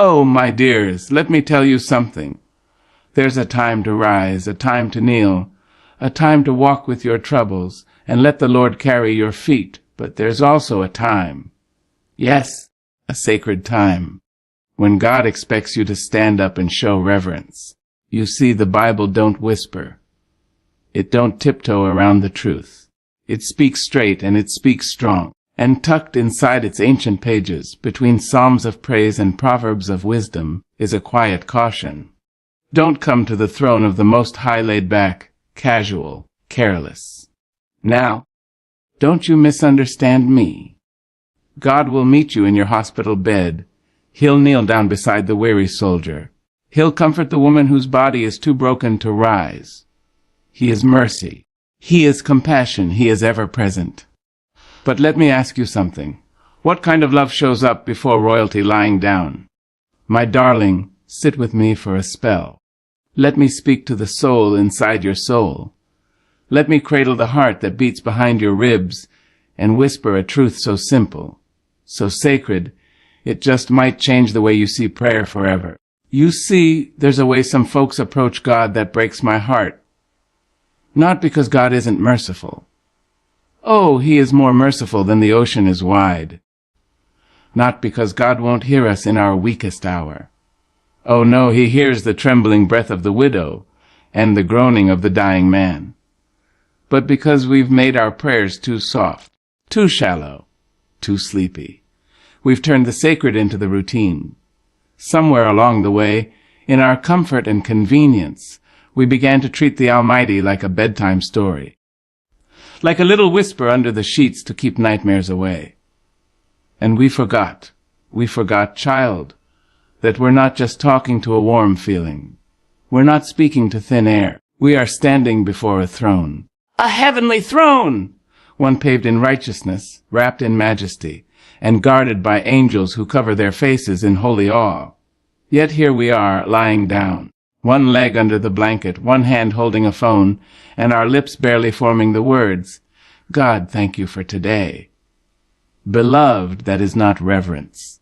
Oh, my dears, let me tell you something. There's a time to rise, a time to kneel, a time to walk with your troubles, and let the Lord carry your feet. But there's also a time, yes, a sacred time, when God expects you to stand up and show reverence. You see, the Bible don't whisper. It don't tiptoe around the truth. It speaks straight and it speaks strong. And tucked inside its ancient pages, between psalms of praise and proverbs of wisdom, is a quiet caution. Don't come to the throne of the Most High laid back, casual, careless. Now, don't you misunderstand me. God will meet you in your hospital bed. He'll kneel down beside the weary soldier. He'll comfort the woman whose body is too broken to rise. He is mercy. He is compassion. He is ever present. But let me ask you something. What kind of love shows up before royalty lying down? My darling, sit with me for a spell. Let me speak to the soul inside your soul. Let me cradle the heart that beats behind your ribs and whisper a truth so simple, so sacred, it just might change the way you see prayer forever. You see, there's a way some folks approach God that breaks my heart. Not because God isn't merciful. Oh, he is more merciful than the ocean is wide. Not because God won't hear us in our weakest hour. Oh no, he hears the trembling breath of the widow and the groaning of the dying man. But because we've made our prayers too soft, too shallow, too sleepy. We've turned the sacred into the routine. Somewhere along the way, in our comfort and convenience, we began to treat the Almighty like a bedtime story. Like a little whisper under the sheets to keep nightmares away. And we forgot, child, that we're not just talking to a warm feeling. We're not speaking to thin air. We are standing before a throne. A heavenly throne! One paved in righteousness, wrapped in majesty, and guarded by angels who cover their faces in holy awe. Yet here we are, lying down, one leg under the blanket, one hand holding a phone, and our lips barely forming the words, God, thank you for today. Beloved, that is not reverence.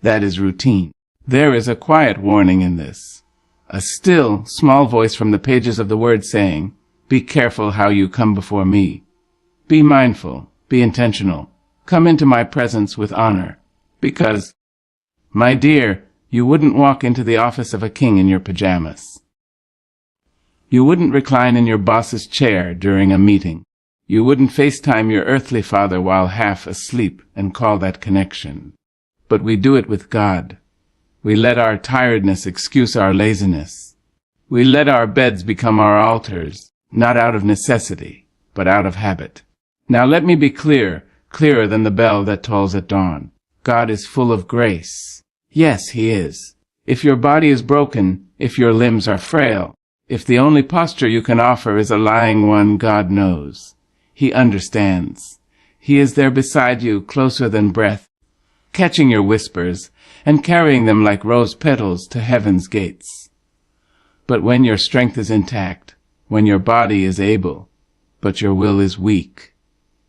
That is routine. There is a quiet warning in this. A still, small voice from the pages of the Word saying, be careful how you come before me. Be mindful, be intentional. Come into my presence with honor. Because, my dear, you wouldn't walk into the office of a king in your pajamas. You wouldn't recline in your boss's chair during a meeting. You wouldn't FaceTime your earthly father while half asleep and call that connection. But we do it with God. We let our tiredness excuse our laziness. We let our beds become our altars, not out of necessity, but out of habit. Now let me be clear, clearer than the bell that tolls at dawn. God is full of grace. Yes, he is. If your body is broken, if your limbs are frail, if the only posture you can offer is a lying one, God knows. He understands. He is there beside you, closer than breath, catching your whispers and carrying them like rose petals to heaven's gates. But when your strength is intact, when your body is able, but your will is weak,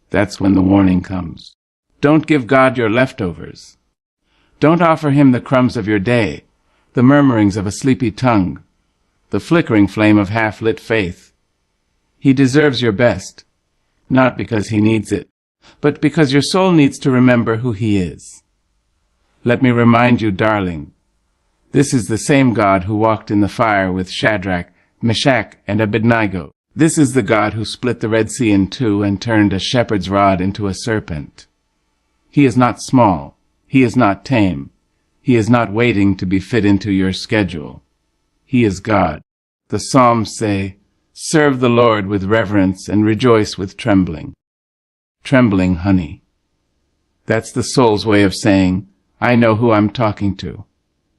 that's when the warning comes. Don't give God your leftovers. Don't offer him the crumbs of your day, the murmurings of a sleepy tongue, the flickering flame of half-lit faith. He deserves your best, not because he needs it, but because your soul needs to remember who he is. Let me remind you, darling, this is the same God who walked in the fire with Shadrach, Meshach, and Abednego. This is the God who split the Red Sea in two and turned a shepherd's rod into a serpent. He is not small. He is not tame. He is not waiting to be fit into your schedule. He is God. The Psalms say, serve the Lord with reverence and rejoice with trembling. Trembling, honey. That's the soul's way of saying, I know who I'm talking to.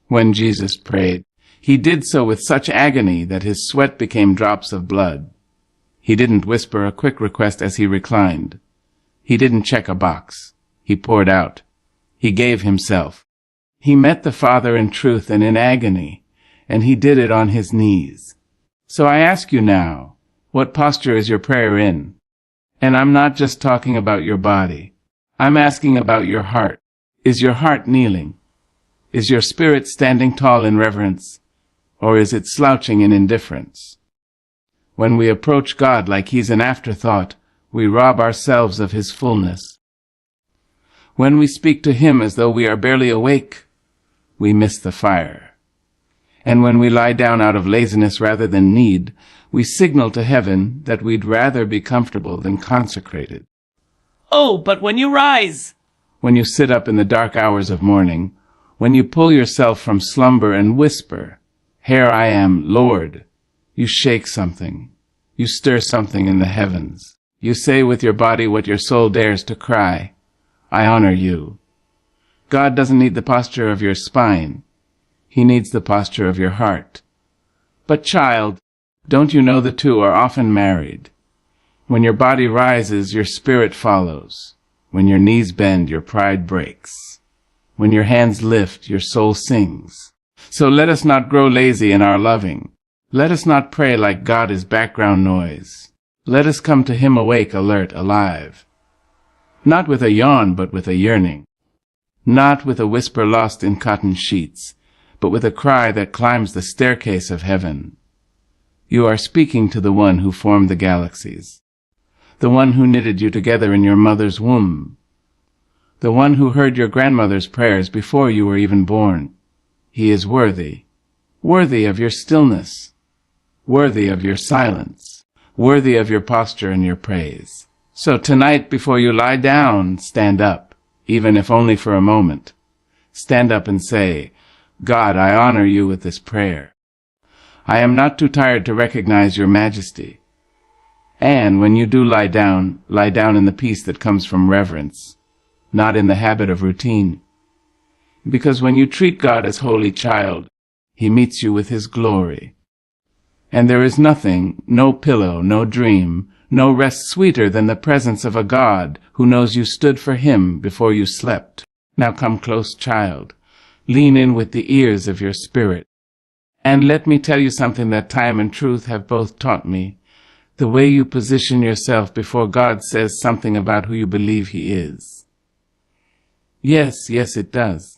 When Jesus prayed, he did so with such agony that his sweat became drops of blood. He didn't whisper a quick request as he reclined. He didn't check a box. He poured out. He gave himself. He met the Father in truth and in agony, and he did it on his knees. So I ask you now, what posture is your prayer in? And I'm not just talking about your body. I'm asking about your heart. Is your heart kneeling? Is your spirit standing tall in reverence, or is it slouching in indifference? When we approach God like He's an afterthought, we rob ourselves of His fullness. When we speak to Him as though we are barely awake, we miss the fire. And when we lie down out of laziness rather than need, we signal to heaven that we'd rather be comfortable than consecrated. Oh, but when you rise, When you sit up in the dark hours of morning, when you pull yourself from slumber and whisper, "Here I am, Lord," you shake something. You stir something in the heavens. You say with your body what your soul dares to cry, "I honor you." God doesn't need the posture of your spine. He needs the posture of your heart. But child, don't you know the two are often married? When your body rises, your spirit follows. When your knees bend, your pride breaks. When your hands lift, your soul sings. So let us not grow lazy in our loving. Let us not pray like God is background noise. Let us come to Him awake, alert, alive. Not with a yawn, but with a yearning. Not with a whisper lost in cotton sheets, but with a cry that climbs the staircase of heaven. You are speaking to the one who formed the galaxies, the one who knitted you together in your mother's womb, the one who heard your grandmother's prayers before you were even born. He is worthy, worthy of your stillness, worthy of your silence, worthy of your posture and your praise. So tonight, before you lie down, stand up, even if only for a moment. Stand up and say, "God, I honor you with this prayer. I am not too tired to recognize your majesty." And when you do lie down in the peace that comes from reverence, not in the habit of routine. Because when you treat God as holy child, He meets you with His glory. And there is nothing, no pillow, no dream, no rest sweeter than the presence of a God who knows you stood for Him before you slept. Now come close, child. Lean in with the ears of your spirit. And let me tell you something that time and truth have both taught me. The way you position yourself before God says something about who you believe He is. Yes, it does.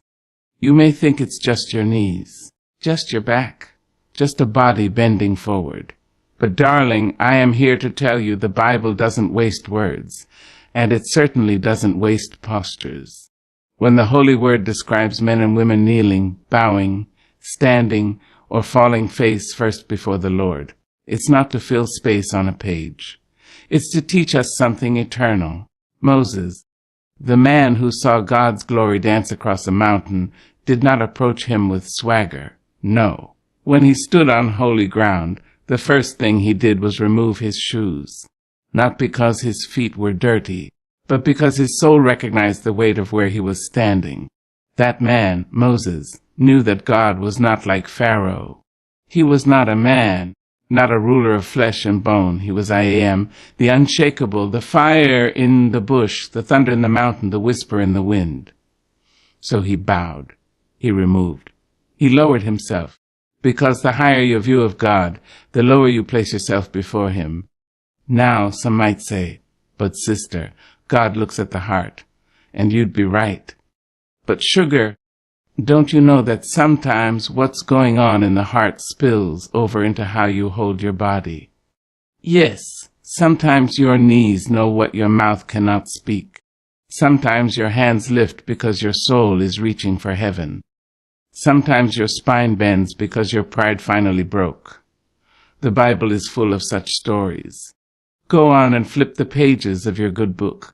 You may think it's just your knees, just your back, just a body bending forward. But darling, I am here to tell you the Bible doesn't waste words, and it certainly doesn't waste postures. When the Holy Word describes men and women kneeling, bowing, standing, or falling face first before the Lord, it's not to fill space on a page. It's to teach us something eternal. Moses, the man who saw God's glory dance across a mountain, did not approach Him with swagger. No. When he stood on holy ground, the first thing he did was remove his shoes, not because his feet were dirty, but because his soul recognized the weight of where he was standing. That man, Moses, knew that God was not like Pharaoh. He was not a man, not a ruler of flesh and bone. He was I Am, the unshakable, the fire in the bush, the thunder in the mountain, the whisper in the wind. So he bowed. He removed. He lowered himself, because the higher your view of God, the lower you place yourself before Him. Now, some might say, "But sister, God looks at the heart," and you'd be right. But sugar, don't you know that sometimes what's going on in the heart spills over into how you hold your body? Yes, sometimes your knees know what your mouth cannot speak. Sometimes your hands lift because your soul is reaching for heaven. Sometimes your spine bends because your pride finally broke. The Bible is full of such stories. Go on and flip the pages of your good book.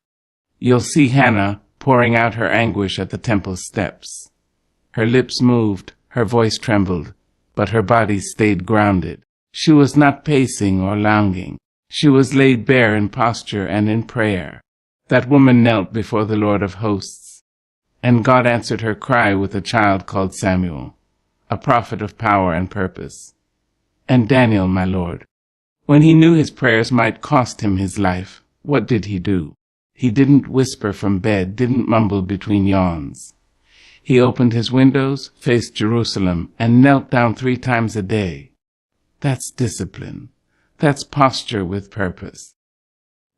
You'll see Hannah pouring out her anguish at the temple steps. Her lips moved, her voice trembled, but her body stayed grounded. She was not pacing or lounging. She was laid bare in posture and in prayer. That woman knelt before the Lord of hosts, and God answered her cry with a child called Samuel, a prophet of power and purpose. And Daniel, my Lord, when he knew his prayers might cost him his life, what did he do? He didn't whisper from bed, didn't mumble between yawns. He opened his windows, faced Jerusalem, and knelt down 3 times a day. That's discipline. That's posture with purpose.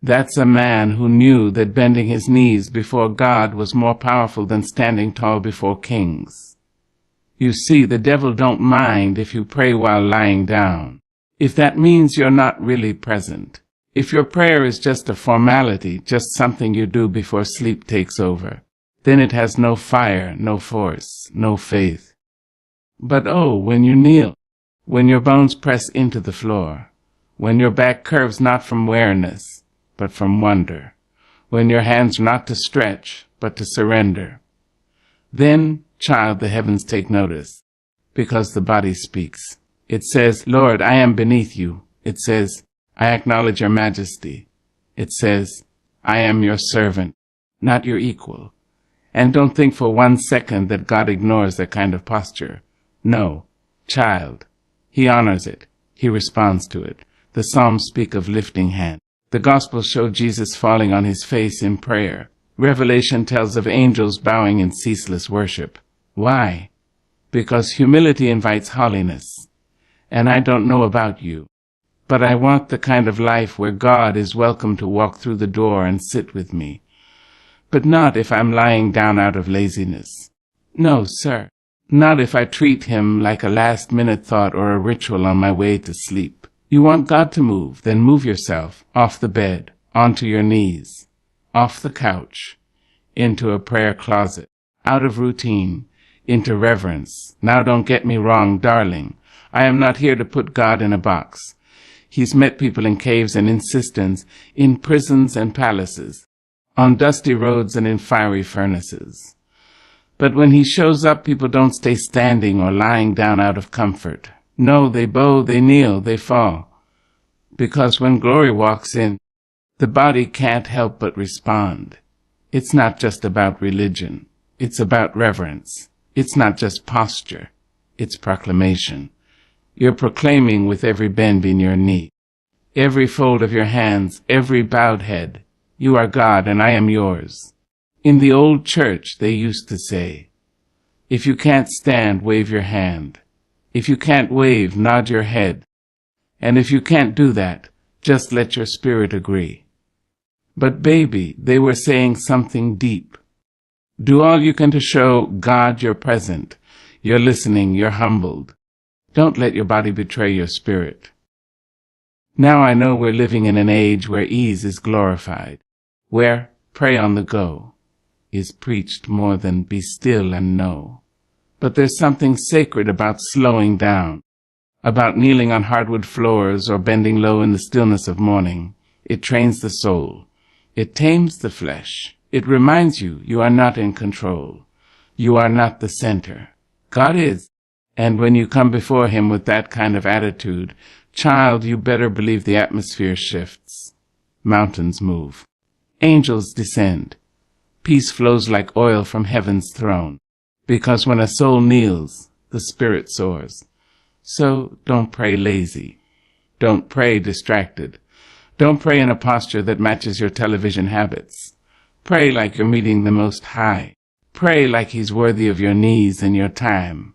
That's a man who knew that bending his knees before God was more powerful than standing tall before kings. You see, the devil don't mind if you pray while lying down, if that means you're not really present. If your prayer is just a formality, just something you do before sleep takes over, then it has no fire, no force, no faith. But oh, when you kneel, when your bones press into the floor, when your back curves not from weariness, but from wonder, when your hands are not to stretch, but to surrender, then, child, the heavens take notice, because the body speaks. It says, Lord, I am beneath you. It says, I acknowledge your majesty. It says, I am your servant, not your equal. And don't think for 1 second that God ignores that kind of posture. No, child, he honors it. He responds to it. The Psalms speak of lifting hands. The Gospels show Jesus falling on his face in prayer. Revelation tells of angels bowing in ceaseless worship. Why? Because humility invites holiness. And I don't know about you, but I want the kind of life where God is welcome to walk through the door and sit with me. But not if I'm lying down out of laziness. No, sir. Not if I treat him like a last-minute thought or a ritual on my way to sleep. You want God to move, then move yourself off the bed, onto your knees, off the couch, into a prayer closet, out of routine, into reverence. Now don't get me wrong, darling. I am not here to put God in a box. He's met people in caves and in cisterns, in prisons and palaces, on dusty roads and in fiery furnaces. But when he shows up, people don't stay standing or lying down out of comfort. No, they bow, they kneel, they fall. Because when glory walks in, the body can't help but respond. It's not just about religion. It's about reverence. It's not just posture. It's proclamation. You're proclaiming with every bend in your knee, every fold of your hands, every bowed head, you are God and I am yours. In the old church, they used to say, if you can't stand, wave your hand. If you can't wave, nod your head. And if you can't do that, just let your spirit agree. But baby, they were saying something deep. Do all you can to show God you're present. You're listening, you're humbled. Don't let your body betray your spirit. Now I know we're living in an age where ease is glorified, where pray on the go is preached more than be still and know. But there's something sacred about slowing down, about kneeling on hardwood floors or bending low in the stillness of morning. It trains the soul. It tames the flesh. It reminds you you are not in control. You are not the center. God is. And when you come before him with that kind of attitude, child, you better believe the atmosphere shifts. Mountains move. Angels descend. Peace flows like oil from heaven's throne. Because when a soul kneels, the spirit soars. So don't pray lazy. Don't pray distracted. Don't pray in a posture that matches your television habits. Pray like you're meeting the Most High. Pray like he's worthy of your knees and your time.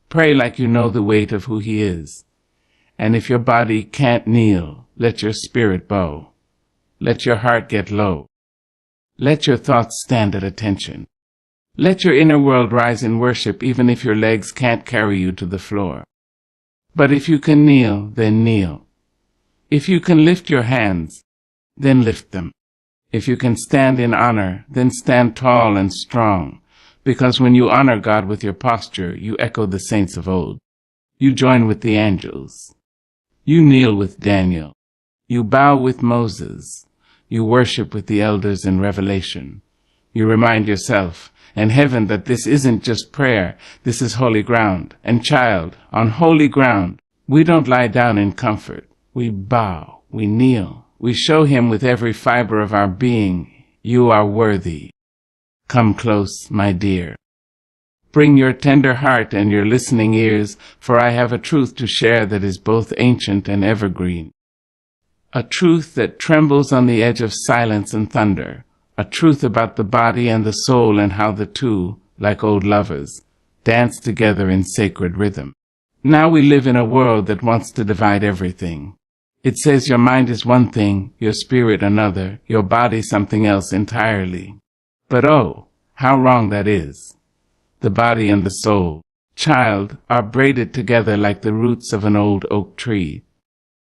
Pray like you know the weight of who he is. And if your body can't kneel, let your spirit bow. Let your heart get low. Let your thoughts stand at attention. Let your inner world rise in worship even if your legs can't carry you to the floor. But if you can kneel, then kneel. If you can lift your hands, then lift them. If you can stand in honor, then stand tall and strong, because when you honor God with your posture, you echo the saints of old. You join with the angels. You kneel with Daniel. You bow with Moses. You worship with the elders in Revelation. You remind yourself and heaven that this isn't just prayer, this is holy ground. And child, on holy ground, we don't lie down in comfort. We bow, we kneel, we show him with every fiber of our being, you are worthy. Come close, my dear. Bring your tender heart and your listening ears, for I have a truth to share that is both ancient and evergreen. A truth that trembles on the edge of silence and thunder. A truth about the body and the soul and how the two, like old lovers, dance together in sacred rhythm. Now we live in a world that wants to divide everything. It says your mind is one thing, your spirit another, your body something else entirely. But oh, how wrong that is. The body and the soul, child are braided together like the roots of an old oak tree,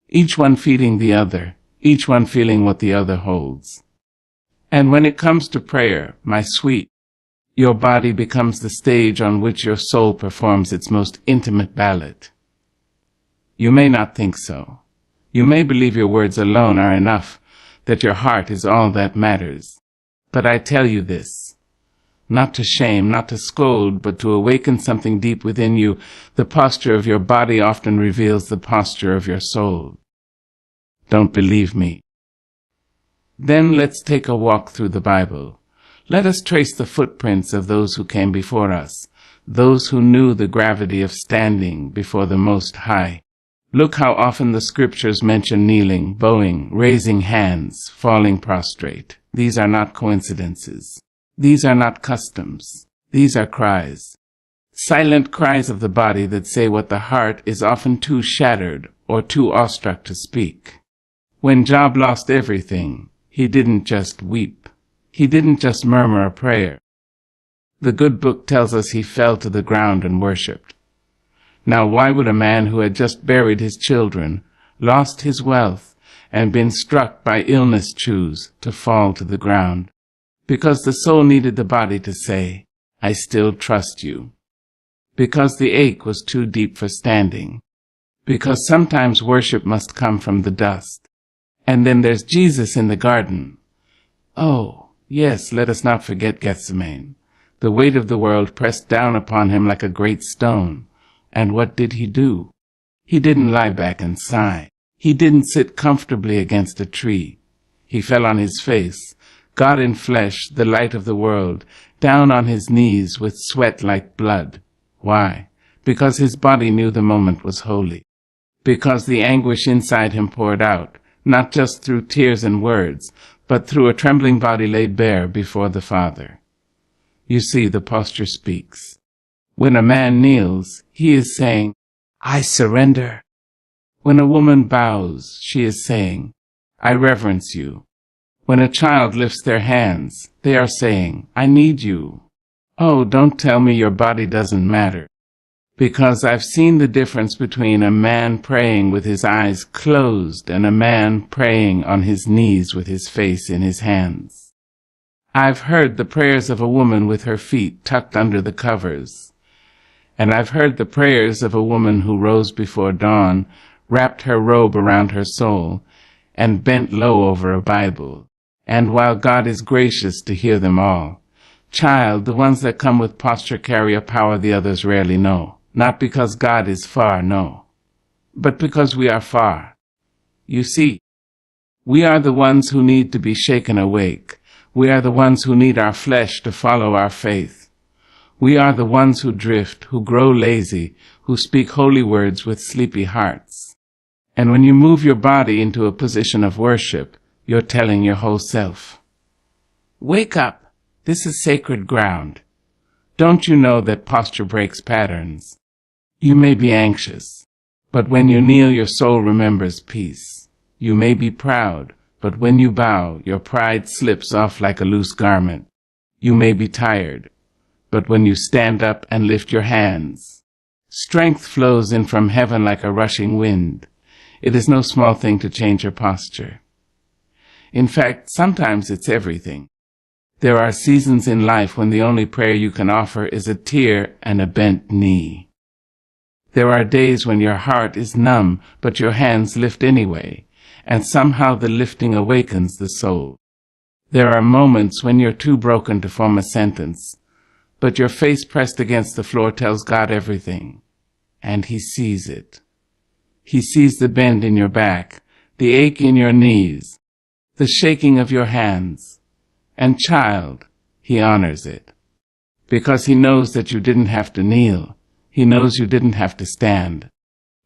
each one feeding the other, each one feeling what the other holds. And when it comes to prayer, my sweet, your body becomes the stage on which your soul performs its most intimate ballad. You may not think so. You may believe your words alone are enough, that your heart is all that matters. But I tell you this, not to shame, not to scold, but to awaken something deep within you. The posture of your body often reveals the posture of your soul. Don't believe me? Then let's take a walk through the Bible. Let us trace the footprints of those who came before us, those who knew the gravity of standing before the Most High. Look how often the scriptures mention kneeling, bowing, raising hands, falling prostrate. These are not coincidences. These are not customs. These are cries. Silent cries of the body that say what the heart is often too shattered or too awestruck to speak. When Job lost everything, he didn't just weep. He didn't just murmur a prayer. The good book tells us he fell to the ground and worshipped. Now why would a man who had just buried his children, lost his wealth, and been struck by illness choose to fall to the ground? Because the soul needed the body to say, I still trust you. Because the ache was too deep for standing. Because sometimes worship must come from the dust. And then there's Jesus in the garden. Oh, yes, let us not forget Gethsemane. The weight of the world pressed down upon him like a great stone. And what did he do? He didn't lie back and sigh. He didn't sit comfortably against a tree. He fell on his face, God in flesh, the light of the world, down on his knees with sweat like blood. Why? Because his body knew the moment was holy. Because the anguish inside him poured out, not just through tears and words, but through a trembling body laid bare before the Father. You see, the posture speaks. When a man kneels, he is saying, I surrender. When a woman bows, she is saying, I reverence you. When a child lifts their hands, they are saying, I need you. Oh, don't tell me your body doesn't matter. Because I've seen the difference between a man praying with his eyes closed and a man praying on his knees with his face in his hands. I've heard the prayers of a woman with her feet tucked under the covers. And I've heard the prayers of a woman who rose before dawn, wrapped her robe around her soul, and bent low over a Bible. And while God is gracious to hear them all, child, the ones that come with posture carry a power the others rarely know. Not because God is far, no, but because we are far. You see, we are the ones who need to be shaken awake. We are the ones who need our flesh to follow our faith. We are the ones who drift, who grow lazy, who speak holy words with sleepy hearts. And when you move your body into a position of worship, you're telling your whole self, wake up, this is sacred ground. Don't you know that posture breaks patterns? You may be anxious, but when you kneel, your soul remembers peace. You may be proud, but when you bow, your pride slips off like a loose garment. You may be tired, but when you stand up and lift your hands, strength flows in from heaven like a rushing wind. It is no small thing to change your posture. In fact, sometimes it's everything. There are seasons in life when the only prayer you can offer is a tear and a bent knee. There are days when your heart is numb, but your hands lift anyway, and somehow the lifting awakens the soul. There are moments when you're too broken to form a sentence, but your face pressed against the floor tells God everything, and He sees it. He sees the bend in your back, the ache in your knees, the shaking of your hands, and child, He honors it. Because He knows that you didn't have to kneel. He knows you didn't have to stand.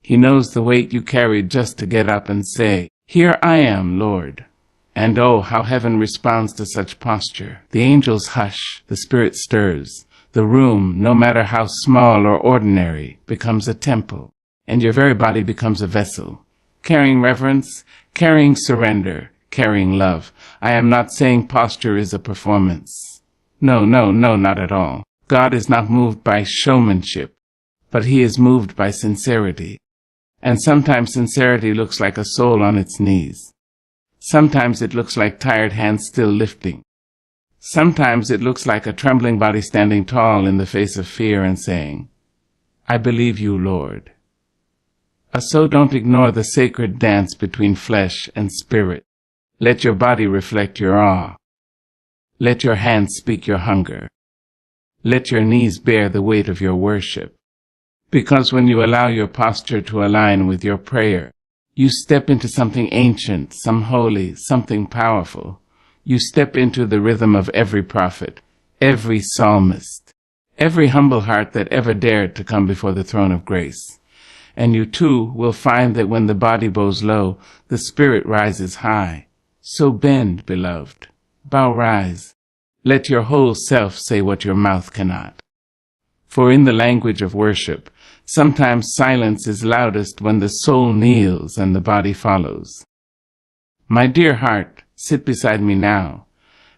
He knows the weight you carried just to get up and say, Here I am, Lord. And oh, how heaven responds to such posture. The angels hush, the Spirit stirs. The room, no matter how small or ordinary, becomes a temple, and your very body becomes a vessel, carrying reverence, carrying surrender, carrying love. I am not saying posture is a performance. No, not at all. God is not moved by showmanship. but he is moved by sincerity. And sometimes sincerity looks like a soul on its knees. Sometimes it looks like tired hands still lifting. Sometimes it looks like a trembling body standing tall in the face of fear and saying, "I believe you, Lord." So don't ignore the sacred dance between flesh and spirit. Let your body reflect your awe. Let your hands speak your hunger. Let your knees bear the weight of your worship. Because when you allow your posture to align with your prayer, you step into something ancient, some holy, something powerful. You step into the rhythm of every prophet, every psalmist, every humble heart that ever dared to come before the throne of grace. And you too will find that when the body bows low, the spirit rises high. So bend, beloved. Bow, rise. Let your whole self say what your mouth cannot. For in the language of worship, sometimes silence is loudest when the soul kneels and the body follows. My dear heart, sit beside me now,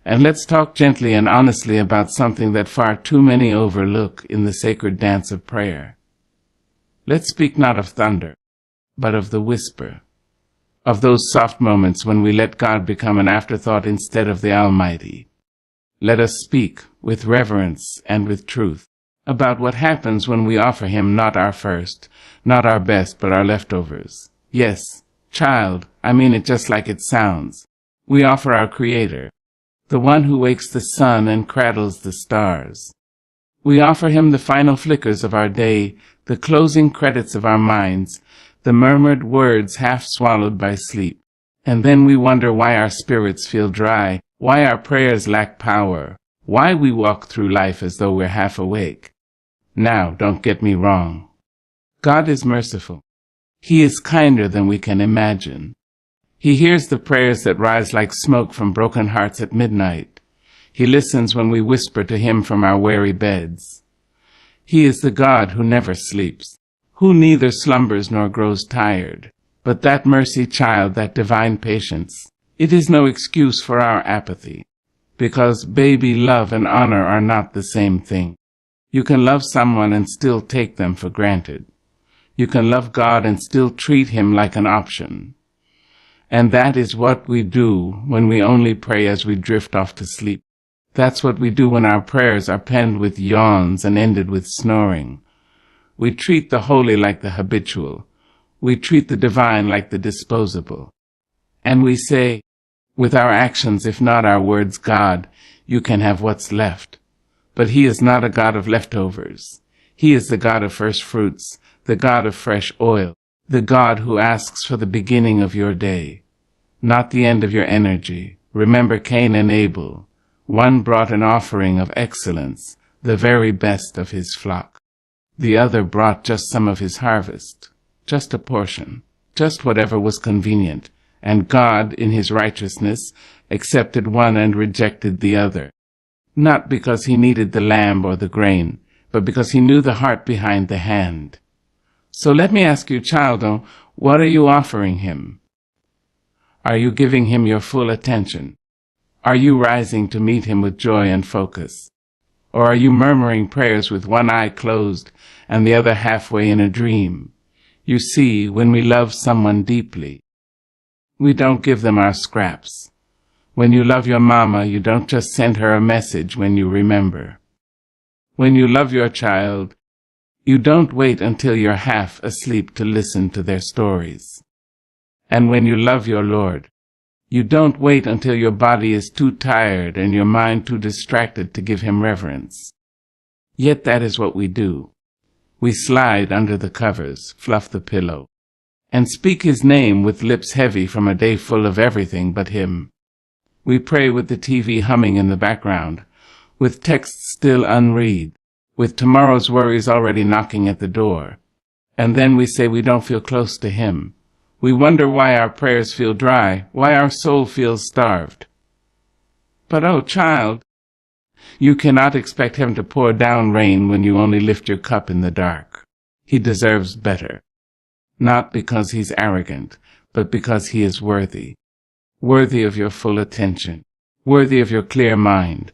and let's talk gently and honestly about something that far too many overlook in the sacred dance of prayer. Let's speak not of thunder, but of the whisper, of those soft moments when we let God become an afterthought instead of the Almighty. Let us speak with reverence and with truth about what happens when we offer him not our first, not our best, but our leftovers. Yes, child, I mean it just like it sounds. We offer our Creator, the one who wakes the sun and cradles the stars. We offer him the final flickers of our day, the closing credits of our minds, the murmured words half swallowed by sleep. And then we wonder why our spirits feel dry, why our prayers lack power, why we walk through life as though we're half awake. Now, don't get me wrong. God is merciful. He is kinder than we can imagine. He hears the prayers that rise like smoke from broken hearts at midnight. He listens when we whisper to him from our weary beds. He is the God who never sleeps, who neither slumbers nor grows tired. But that mercy, child, that divine patience, it is no excuse for our apathy, because baby love and honor are not the same thing. You can love someone and still take them for granted. You can love God and still treat him like an option. And that is what we do when we only pray as we drift off to sleep. That's what we do when our prayers are penned with yawns and ended with snoring. We treat the holy like the habitual. We treat the divine like the disposable. And we say, with our actions, if not our words, God, you can have what's left. But he is not a God of leftovers. He is the God of first fruits, the God of fresh oil, the God who asks for the beginning of your day, not the end of your energy. Remember Cain and Abel. One brought an offering of excellence, the very best of his flock. The other brought just some of his harvest, just a portion, just whatever was convenient, and God, in his righteousness, accepted one and rejected the other. Not because he needed the lamb or the grain, but because he knew the heart behind the hand. So let me ask you, child, what are you offering him? Are you giving him your full attention? Are you rising to meet him with joy and focus? Or are you murmuring prayers with one eye closed and the other halfway in a dream? You see, when we love someone deeply, we don't give them our scraps. When you love your mama, you don't just send her a message when you remember. When you love your child, you don't wait until you're half asleep to listen to their stories. And when you love your Lord, you don't wait until your body is too tired and your mind too distracted to give him reverence. Yet that is what we do. We slide under the covers, fluff the pillow, and speak his name with lips heavy from a day full of everything but him. We pray with the TV humming in the background, with texts still unread, with tomorrow's worries already knocking at the door. And then we say we don't feel close to him. We wonder why our prayers feel dry, why our soul feels starved. But oh, child, you cannot expect him to pour down rain when you only lift your cup in the dark. He deserves better. Not because he's arrogant, but because he is worthy. Worthy of your full attention. Worthy of your clear mind.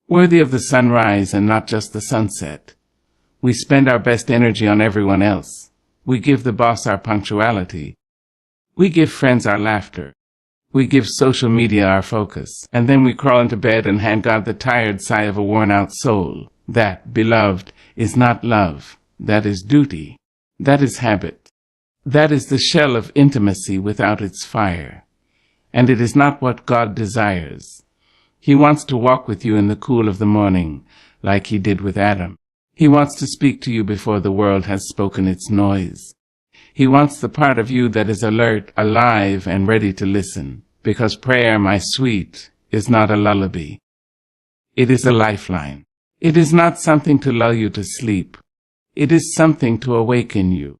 Worthy of the sunrise and not just the sunset. We spend our best energy on everyone else. We give the boss our punctuality. We give friends our laughter. We give social media our focus. And then we crawl into bed and hand God the tired sigh of a worn-out soul. That, beloved, is not love. That is duty. That is habit. That is the shell of intimacy without its fire. And it is not what God desires. He wants to walk with you in the cool of the morning, like he did with Adam. He wants to speak to you before the world has spoken its noise. He wants the part of you that is alert, alive, and ready to listen, because prayer, my sweet, is not a lullaby. It is a lifeline. It is not something to lull you to sleep. It is something to awaken you.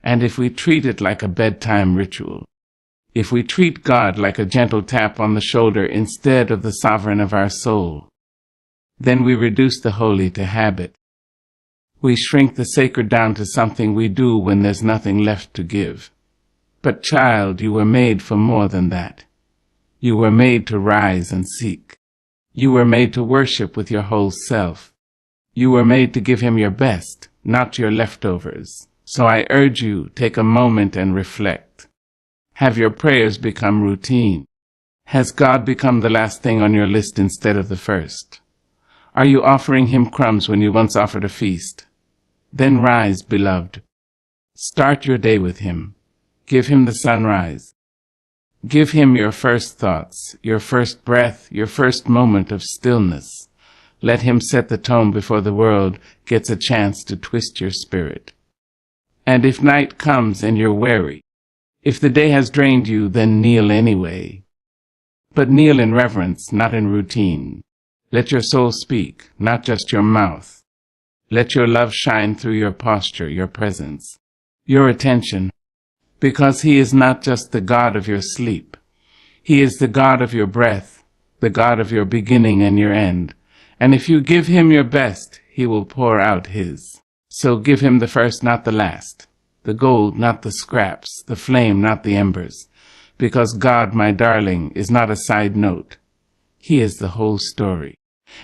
And if we treat it like a bedtime ritual, if we treat God like a gentle tap on the shoulder instead of the sovereign of our soul, then we reduce the holy to habit. We shrink the sacred down to something we do when there's nothing left to give. But child, you were made for more than that. You were made to rise and seek. You were made to worship with your whole self. You were made to give him your best, not your leftovers. So I urge you, take a moment and reflect. Have your prayers become routine? Has God become the last thing on your list instead of the first? Are you offering him crumbs when you once offered a feast? Then rise, beloved. Start your day with him. Give him the sunrise. Give him your first thoughts, your first breath, your first moment of stillness. Let him set the tone before the world gets a chance to twist your spirit. And if night comes and you're weary, if the day has drained you, then kneel anyway. But kneel in reverence, not in routine. Let your soul speak, not just your mouth. Let your love shine through your posture, your presence, your attention, because he is not just the God of your sleep. He is the God of your breath, the God of your beginning and your end. And if you give him your best, he will pour out his. So give him the first, not the last, the gold, not the scraps, the flame, not the embers, because God, my darling, is not a side note. He is the whole story,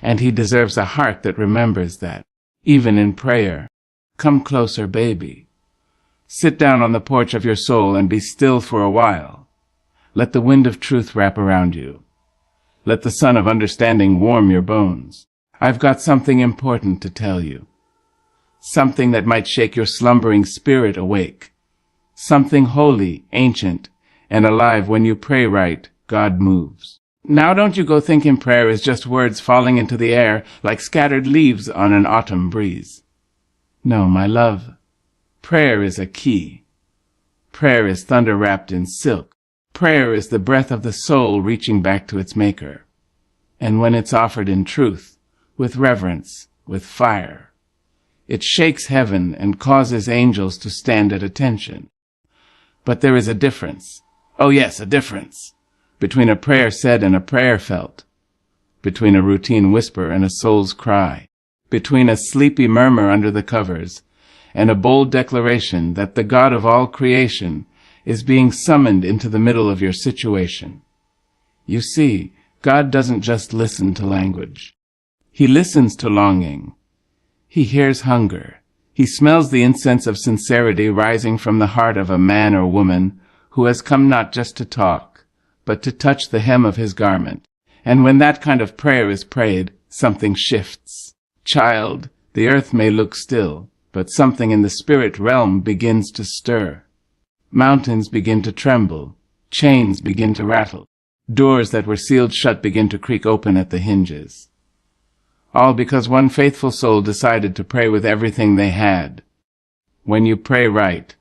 and he deserves a heart that remembers that, even in prayer. Come closer, baby. Sit down on the porch of your soul and be still for a while. Let the wind of truth wrap around you. Let the sun of understanding warm your bones. I've got something important to tell you. Something that might shake your slumbering spirit awake. Something holy, ancient, and alive. When you pray right, God moves. Now don't you go thinking prayer is just words falling into the air like scattered leaves on an autumn breeze. No, my love, prayer is a key. Prayer is thunder wrapped in silk. Prayer is the breath of the soul reaching back to its maker. And when it's offered in truth, with reverence, with fire, it shakes heaven and causes angels to stand at attention. But there is a difference. Oh yes, a difference. Between a prayer said and a prayer felt, between a routine whisper and a soul's cry, between a sleepy murmur under the covers and a bold declaration that the God of all creation is being summoned into the middle of your situation. You see, God doesn't just listen to language. He listens to longing. He hears hunger. He smells the incense of sincerity rising from the heart of a man or woman who has come not just to talk, but to touch the hem of his garment. And when that kind of prayer is prayed, something shifts. Child, the earth may look still, but something in the spirit realm begins to stir. Mountains begin to tremble. Chains begin to rattle. Doors that were sealed shut begin to creak open at the hinges. All because one faithful soul decided to pray with everything they had. When you pray right,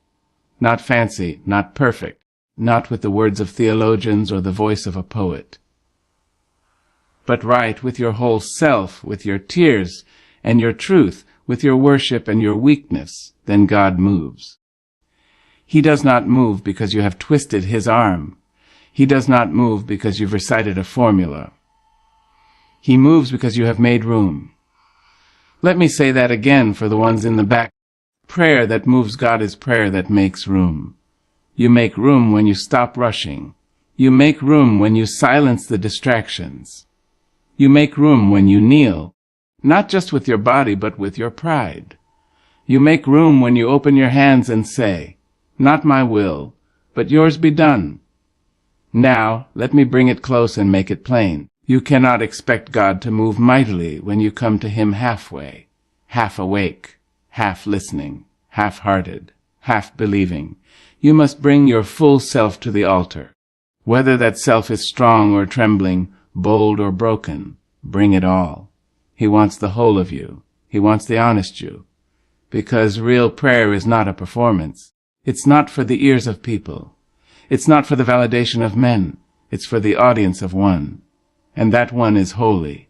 not fancy, not perfect, not with the words of theologians or the voice of a poet, but right with your whole self, with your tears and your truth, with your worship and your weakness, then God moves. He does not move because you have twisted his arm. He does not move because you've recited a formula. He moves because you have made room. Let me say that again for the ones in the back. Prayer that moves God is prayer that makes room. You make room when you stop rushing. You make room when you silence the distractions. You make room when you kneel, not just with your body, but with your pride. You make room when you open your hands and say, "Not my will, but yours be done." Now, let me bring it close and make it plain. You cannot expect God to move mightily when you come to him halfway, half awake, half listening, half-hearted, half believing. You must bring your full self to the altar. Whether that self is strong or trembling, bold or broken, bring it all. He wants the whole of you. He wants the honest you. Because real prayer is not a performance. It's not for the ears of people. It's not for the validation of men. It's for the audience of one. And that one is holy.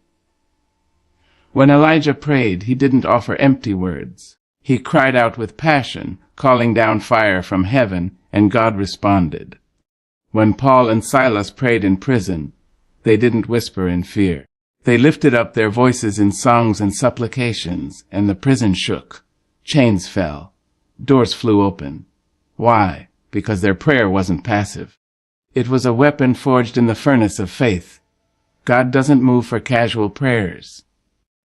When Elijah prayed, he didn't offer empty words. He cried out with passion, calling down fire from heaven, and God responded. When Paul and Silas prayed in prison, they didn't whisper in fear. They lifted up their voices in songs and supplications, and the prison shook. Chains fell. Doors flew open. Why? Because their prayer wasn't passive. It was a weapon forged in the furnace of faith. God doesn't move for casual prayers.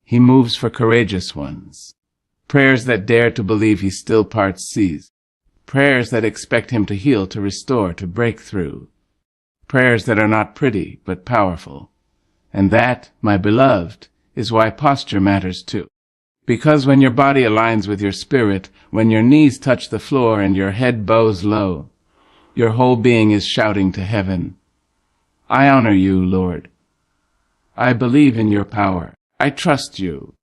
He moves for courageous ones. Prayers that dare to believe he still parts seas. Prayers that expect him to heal, to restore, to break through. Prayers that are not pretty, but powerful. And that, my beloved, is why posture matters too. Because when your body aligns with your spirit, when your knees touch the floor and your head bows low, your whole being is shouting to heaven, "I honor you, Lord. I believe in your power. I trust you."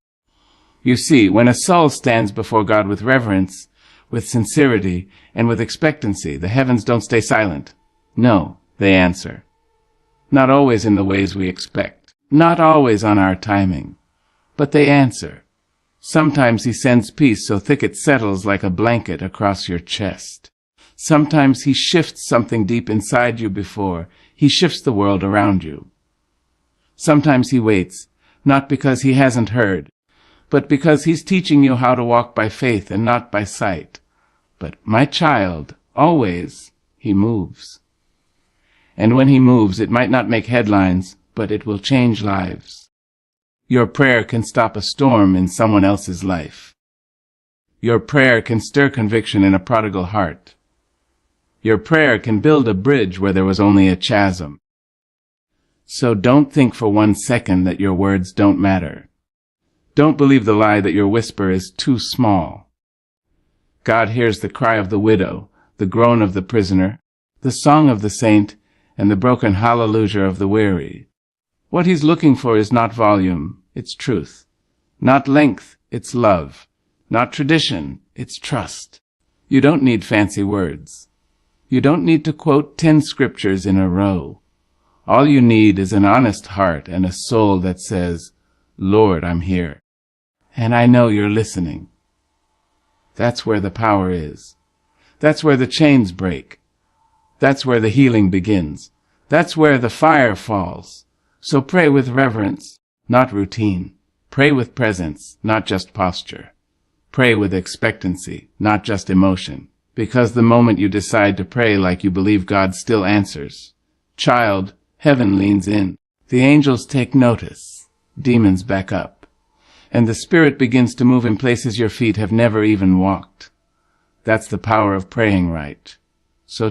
You see, when a soul stands before God with reverence, with sincerity, and with expectancy, the heavens don't stay silent. No, they answer. Not always in the ways we expect. Not always on our timing. But they answer. Sometimes he sends peace so thick it settles like a blanket across your chest. Sometimes he shifts something deep inside you before he shifts the world around you. Sometimes he waits, not because he hasn't heard, but because he's teaching you how to walk by faith and not by sight. But, my child, always he moves. And when he moves, it might not make headlines, but it will change lives. Your prayer can stop a storm in someone else's life. Your prayer can stir conviction in a prodigal heart. Your prayer can build a bridge where there was only a chasm. So don't think for 1 second that your words don't matter. Don't believe the lie that your whisper is too small. God hears the cry of the widow, the groan of the prisoner, the song of the saint, and the broken hallelujah of the weary. What he's looking for is not volume, it's truth. Not length, it's love. Not tradition, it's trust. You don't need fancy words. You don't need to quote 10 scriptures in a row. All you need is an honest heart and a soul that says, "Lord, I'm here. And I know you're listening." That's where the power is. That's where the chains break. That's where the healing begins. That's where the fire falls. So pray with reverence, not routine. Pray with presence, not just posture. Pray with expectancy, not just emotion. Because the moment you decide to pray like you believe God still answers, child, heaven leans in. The angels take notice. Demons back up. And the Spirit begins to move in places your feet have never even walked. That's the power of praying right.